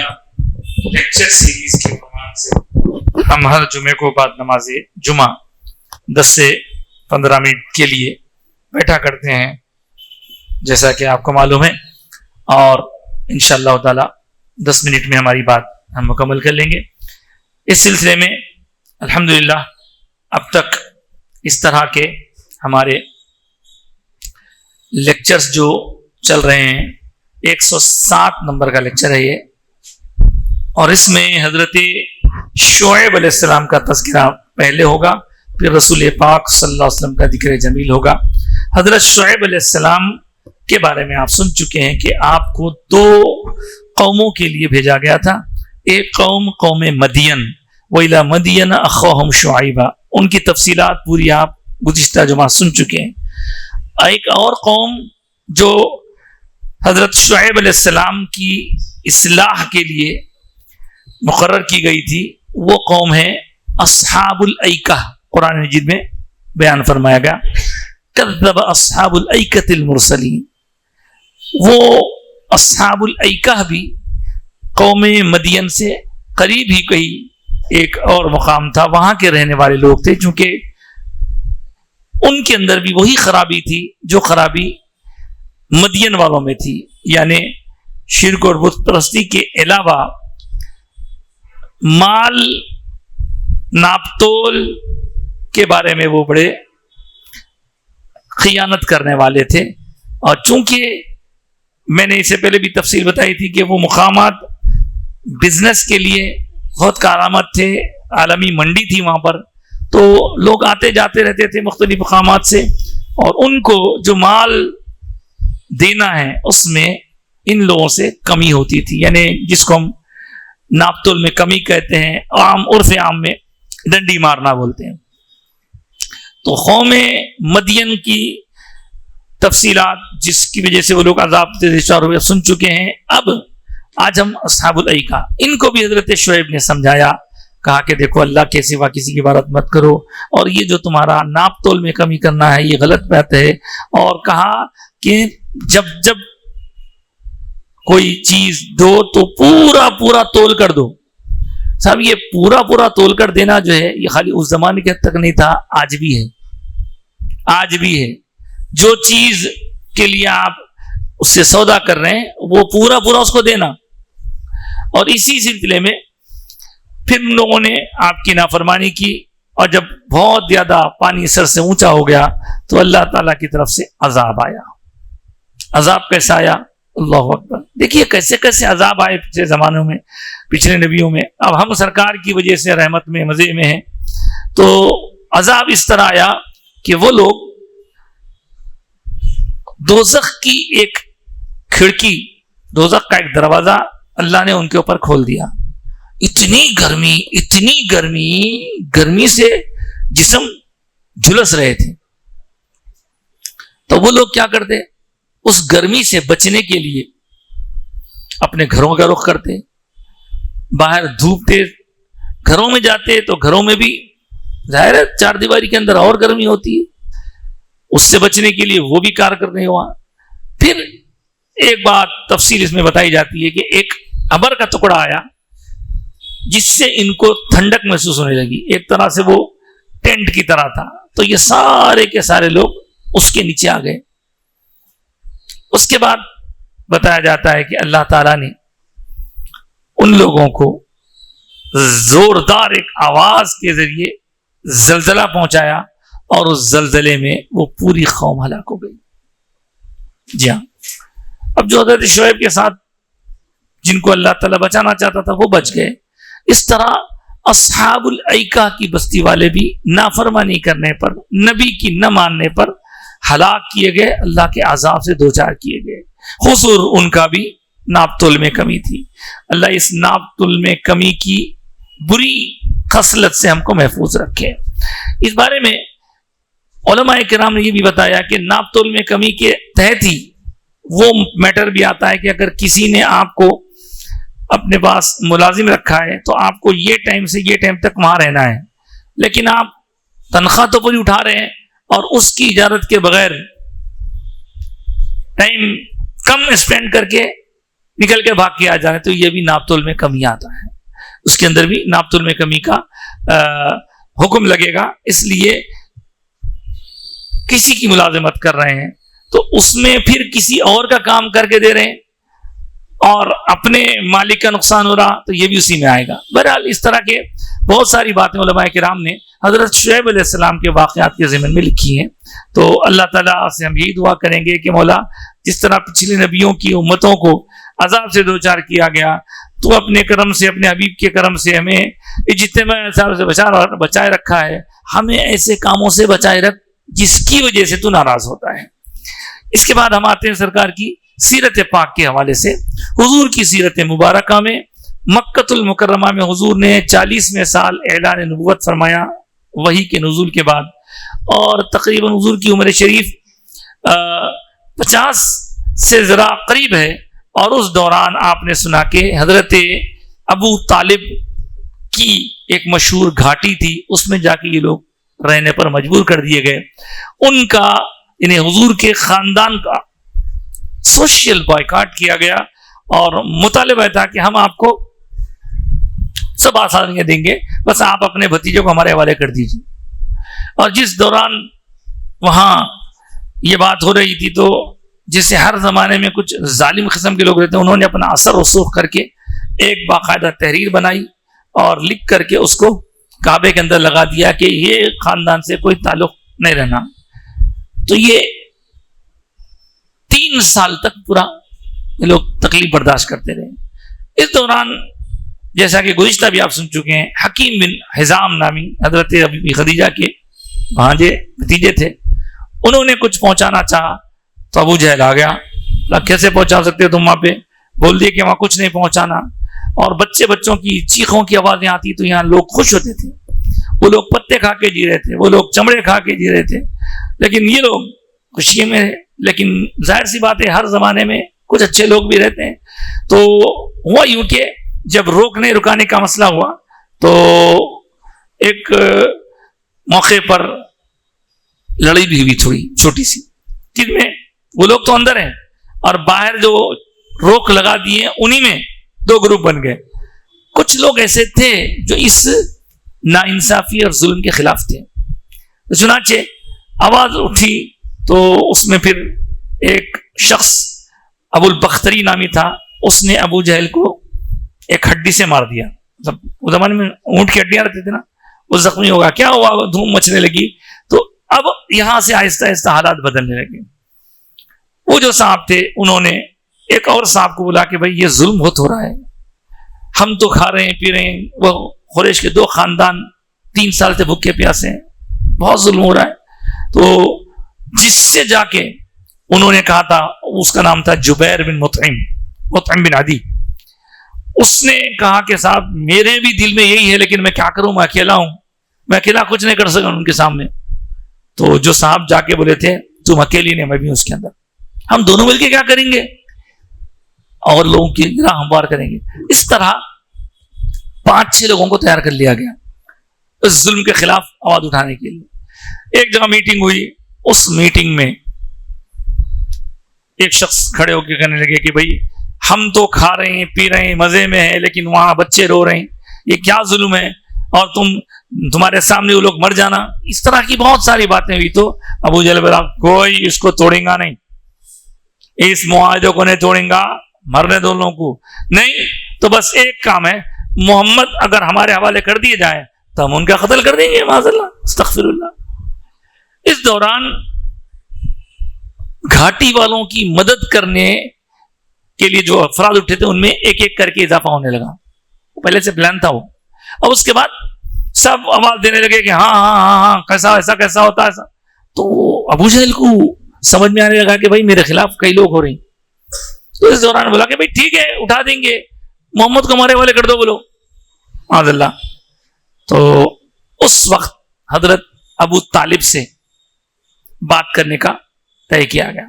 الحمدللہ lecture series کے عنوان سے ہم ہر جمعے کو بعد نماز جمعہ 10 سے 15 منٹ کے لیے بیٹھا کرتے ہیں، جیسا کہ آپ کو معلوم ہے، اور انشاءاللہ تعالی 10 منٹ میں ہماری بات ہم مکمل کر لیں گے۔ اس سلسلے میں الحمدللہ اب تک اس طرح کے ہمارے لیکچرز جو چل رہے ہیں، 107 نمبر کا لیکچر ہے یہ، اور اس میں حضرت شعیب علیہ السلام کا تذکرہ پہلے ہوگا، پھر رسول پاک صلی اللہ علیہ وسلم کا ذکر جمیل ہوگا۔ حضرت شعیب علیہ السلام کے بارے میں آپ سن چکے ہیں کہ آپ کو 2 قوموں کے لیے بھیجا گیا تھا۔ ایک قوم مدین، وَإِلَى مَدْيَنَ أَخَاهُمْ شُعَيْبًا، ان کی تفصیلات پوری آپ گزشتہ جمعہ سن چکے ہیں۔ ایک اور قوم جو حضرت شعیب علیہ السلام کی اصلاح کے لیے مقرر کی گئی تھی، وہ قوم ہے اصحاب الایکہ۔ قرآن مجید میں بیان فرمایا گیا کذب اصحاب الایکۃ المرسلین۔ وہ اصحاب الایکہ بھی قوم مدین سے قریب ہی کئی ایک اور مقام تھا، وہاں کے رہنے والے لوگ تھے، چونکہ ان کے اندر بھی وہی خرابی تھی جو خرابی مدین والوں میں تھی، یعنی شرک اور بت پرستی کے علاوہ مال ناپتول کے بارے میں وہ بڑے خیانت کرنے والے تھے۔ اور چونکہ میں نے اس سے پہلے بھی تفصیل بتائی تھی کہ وہ مقامات بزنس کے لیے بہت کارآمد تھے، عالمی منڈی تھی وہاں پر، تو لوگ آتے جاتے رہتے تھے مختلف مقامات سے، اور ان کو جو مال دینا ہے اس میں ان لوگوں سے کمی ہوتی تھی، یعنی جس کو ہم ناپتول میں کمی کہتے ہیں، عام عرف عام میں ڈنڈی مارنا بولتے ہیں۔ تو قوم مدین کی تفصیلات جس کی وجہ سے وہ لوگ عذاب سے دچار ہوئے سن چکے ہیں۔ اب آج ہم اصحاب الایکہ، ان کو بھی حضرت شعیب نے سمجھایا، کہا کہ دیکھو اللہ کے سوا کسی کی عبادت مت کرو، اور یہ جو تمہارا ناپ تول میں کمی کرنا ہے یہ غلط بات ہے، اور کہا کہ جب کوئی چیز دو تو پورا تول کر دو۔ صاحب یہ پورا تول کر دینا جو ہے یہ خالی اس زمانے کے حد تک نہیں تھا، آج بھی ہے۔ جو چیز کے لیے آپ اس سے سودا کر رہے ہیں وہ پورا اس کو دینا۔ اور اسی سلسلے میں پھر ان لوگوں نے آپ کی نافرمانی کی، اور جب بہت زیادہ پانی سر سے اونچا ہو گیا تو اللہ تعالیٰ کی طرف سے عذاب آیا۔ عذاب کیسا آیا؟ اللہ اکبر! دیکھیے کیسے عذاب آئے پچھلے زمانوں میں، پچھلے نبیوں میں۔ اب ہم سرکار کی وجہ سے رحمت میں مزے میں ہیں، تو عذاب اس طرح آیا کہ وہ لوگ دوزخ کی ایک کھڑکی، دوزخ کا ایک دروازہ اللہ نے ان کے اوپر کھول دیا۔ اتنی گرمی سے جسم جھلس رہے تھے، تو وہ لوگ کیا کرتے؟ اس گرمی سے بچنے کے لیے اپنے گھروں کا رخ کرتے، باہر دھوپ تیز، گھروں میں جاتے تو گھروں میں بھی ظاہر ہے 4 دیواری کے اندر اور گرمی ہوتی ہے، اس سے بچنے کے لیے وہ بھی کار کرتے ہیں وہاں۔ پھر ایک بات تفصیل اس میں بتائی جاتی ہے کہ ایک ابر کا ٹکڑا آیا جس سے ان کو ٹھنڈک محسوس ہونے لگی، ایک طرح سے وہ ٹینٹ کی طرح تھا، تو یہ سارے کے سارے لوگ اس کے نیچے آ گئے۔ اس کے بعد بتایا جاتا ہے کہ اللہ تعالیٰ نے ان لوگوں کو زوردار ایک آواز کے ذریعے زلزلہ پہنچایا، اور اس زلزلے میں وہ پوری قوم ہلاک ہو گئی۔ جی ہاں، اب جو حضرت شعیب کے ساتھ جن کو اللہ تعالیٰ بچانا چاہتا تھا وہ بچ گئے۔ اس طرح اصحاب الایکہ کی بستی والے بھی نافرمانی کرنے پر، نبی کی نہ ماننے پر ہلاک کیے گئے، اللہ کے عذاب سے دوچار کیے گئے۔ خصوص ان کا بھی ناپ تول میں کمی تھی۔ اللہ اس ناپ تول میں کمی کی بری خصلت سے ہم کو محفوظ رکھے۔ اس بارے میں علماء کرام نے یہ بھی بتایا کہ ناپ تول میں کمی کے تحت ہی وہ میٹر بھی آتا ہے کہ اگر کسی نے آپ کو اپنے پاس ملازم رکھا ہے تو آپ کو یہ ٹائم سے یہ ٹائم تک وہاں رہنا ہے، لیکن آپ تنخواہ تو پوری اٹھا رہے ہیں اور اس کی اجازت کے بغیر ٹائم کم اسپینڈ کر کے نکل کے بھاگ کے آ جائیں تو یہ بھی ناپ تول میں کمی آتا ہے، اس کے اندر بھی ناپ تول میں کمی کا حکم لگے گا. اس لیے کسی کی ملازمت کر رہے ہیں تو اس میں پھر کسی اور کا کام کر کے دے رہے ہیں اور اپنے مالک کا نقصان ہو رہا تو یہ بھی اسی میں آئے گا. بہرحال اس طرح کے بہت ساری باتیں علماء کرام نے حضرت شعیب علیہ السلام کے واقعات کے ضمن میں لکھی ہیں. تو اللہ تعالیٰ سے ہم یہی دعا کریں گے کہ مولا جس طرح پچھلے نبیوں کی امتوں کو عذاب سے دوچار کیا گیا، تو اپنے کرم سے، اپنے حبیب کے کرم سے ہمیں اجتماع عذاب سے بچائے رکھا ہے. ہمیں ایسے کاموں سے بچائے رکھ جس کی وجہ سے تو ناراض ہوتا ہے. اس کے بعد ہم آتے ہیں سرکار کی سیرت پاک کے حوالے سے. حضور کی سیرت مبارکہ میں مکۃ المکرمہ میں حضور نے 40ویں سال اعلان نبوت فرمایا وحی کے نزول کے بعد، اور تقریباً حضور کی عمر شریف 50 سے ذرا قریب ہے. اور اس دوران آپ نے سنا کہ حضرت ابو طالب کی ایک مشہور گھاٹی تھی، اس میں جا کے یہ لوگ رہنے پر مجبور کر دیے گئے. ان کا انہیں حضور کے خاندان کا سوشل بائیکاٹ کیا گیا اور مطالبہ تھا کہ ہم آپ کو سب آسانیاں دیں گے، بس آپ اپنے بھتیجوں کو ہمارے حوالے کر دیجیے. اور جس دوران وہاں یہ بات ہو رہی تھی تو جسے ہر زمانے میں کچھ ظالم قسم کے لوگ رہتے ہیں، انہوں نے اپنا اثر رسوخ کر کے ایک باقاعدہ تحریر بنائی اور لکھ کر کے اس کو کعبے کے اندر لگا دیا کہ یہ خاندان سے کوئی تعلق نہیں رہنا. تو یہ 3 سال تک پورا یہ لوگ تکلیف برداشت کرتے رہے. اس دوران جیسا کہ گزشتہ بھی آپ سن چکے ہیں، حکیم بن حزام نامی حضرت ابی خدیجہ کے بھانجے بھتیجے تھے، انہوں نے کچھ پہنچانا چاہا تو ابو جہل آ گیا، کیسے پہنچا سکتے تم وہاں پہ؟ بول دیے کہ وہاں کچھ نہیں پہنچانا. اور بچوں کی چیخوں کی آوازیں آتی تو یہاں لوگ خوش ہوتے تھے. وہ لوگ پتے کھا کے جی رہے تھے، وہ لوگ چمڑے کھا کے جی رہے تھے، لیکن یہ لوگ خوشی میں. لیکن ظاہر سی بات ہے ہر زمانے میں کچھ اچھے لوگ بھی رہتے ہیں. تو ہوا یوں کہ جب روکنے رکانے کا مسئلہ ہوا تو ایک موقع پر لڑائی بھی ہوئی تھوڑی چھوٹی سی، جن میں وہ لوگ تو اندر ہیں اور باہر جو روک لگا دیے انہی میں 2 گروپ بن گئے. کچھ لوگ ایسے تھے جو اس ناانصافی اور ظلم کے خلاف تھے. چنانچہ آواز اٹھی تو اس میں پھر ایک شخص ابو البختری نامی تھا، اس نے ابو جہل کو ایک ہڈی سے مار دیا. اس زمانے میں اونٹ کی ہڈیاں رہتی تھی نا، وہ زخمی ہوگا. کیا ہوا؟ دھوم مچنے لگی. تو اب یہاں سے آہستہ آہستہ حالات بدلنے لگے. وہ جو صاحب تھے انہوں نے ایک اور صاحب کو بلا کہ بھائی یہ ظلم بہت ہو رہا ہے، ہم تو کھا رہے ہیں پی رہے ہیں، وہ قریش کے 2 خاندان 3 سال سے بھوکے پیاسے ہیں، بہت ظلم ہو رہا ہے. تو جس سے جا کے انہوں نے کہا تھا، اس کا نام تھا جبیر بن مطعم بن عدی. اس نے کہا کہ صاحب میرے بھی دل میں یہی ہے، لیکن میں کیا کروں، میں اکیلا ہوں، میں اکیلا کچھ نہیں کر سکا ان کے سامنے. تو جو صاحب جا کے بولے تھے تم اکیلی نہیں، میں بھی اس کے اندر، ہم دونوں مل کے کیا کریں گے اور لوگوں کی راہ ہموار کریں گے. اس طرح 5-6 لوگوں کو تیار کر لیا گیا اس ظلم کے خلاف آواز اٹھانے کے لیے. ایک جگہ میٹنگ ہوئی، اس میٹنگ میں ایک شخص کھڑے ہو کے کہنے لگے کہ بھائی ہم تو کھا رہے ہیں پی رہے ہیں مزے میں ہیں، لیکن وہاں بچے رو رہے ہیں، یہ کیا ظلم ہے، اور تمہارے سامنے وہ لوگ مر جانا. اس طرح کی بہت ساری باتیں ہوئی. تو ابو جہل بولا کوئی اس کو توڑیں گا نہیں، اس معاہدے کو نہیں توڑیں گا، مرنے دو لوگوں کو نہیں. تو بس ایک کام ہے، محمد اگر ہمارے حوالے کر دیے جائیں تو ہم ان کا قتل کر دیں گے، معاذ اللہ، استغفر اللہ. اس دوران گھاٹی والوں کی مدد کرنے کے لیے جو افراد اٹھے تھے ان میں ایک ایک کر کے اضافہ ہونے لگا. پہلے سے پلان تھا وہ. اب اس کے بعد سب آواز دینے لگے کہ ہاں ہاں ہاں ہاں کیسا ایسا کیسا ہوتا ایسا. تو ابو جہل کو سمجھ میں آنے لگا کہ بھائی میرے خلاف کئی لوگ ہو رہے ہیں. تو اس دوران بولا کہ بھائی ٹھیک ہے اٹھا دیں گے، محمد کو ہمارے والے کر دو، بولو معاذ اللہ. تو اس وقت حضرت ابو طالب سے بات کرنے کا طے کیا گیا.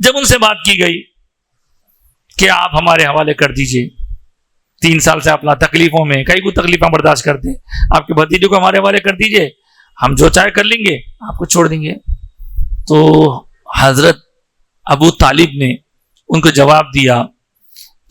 جب ان سے بات کی گئی کہ آپ ہمارے حوالے کر دیجئے، 3 سال سے اپنا تکلیفوں میں کئی کو تکلیفیں برداشت کرتے ہیں، آپ کے بھتیجے کو ہمارے حوالے کر دیجئے، ہم جو چاہے کر لیں گے، آپ کو چھوڑ دیں گے. تو حضرت ابو طالب نے ان کو جواب دیا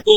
2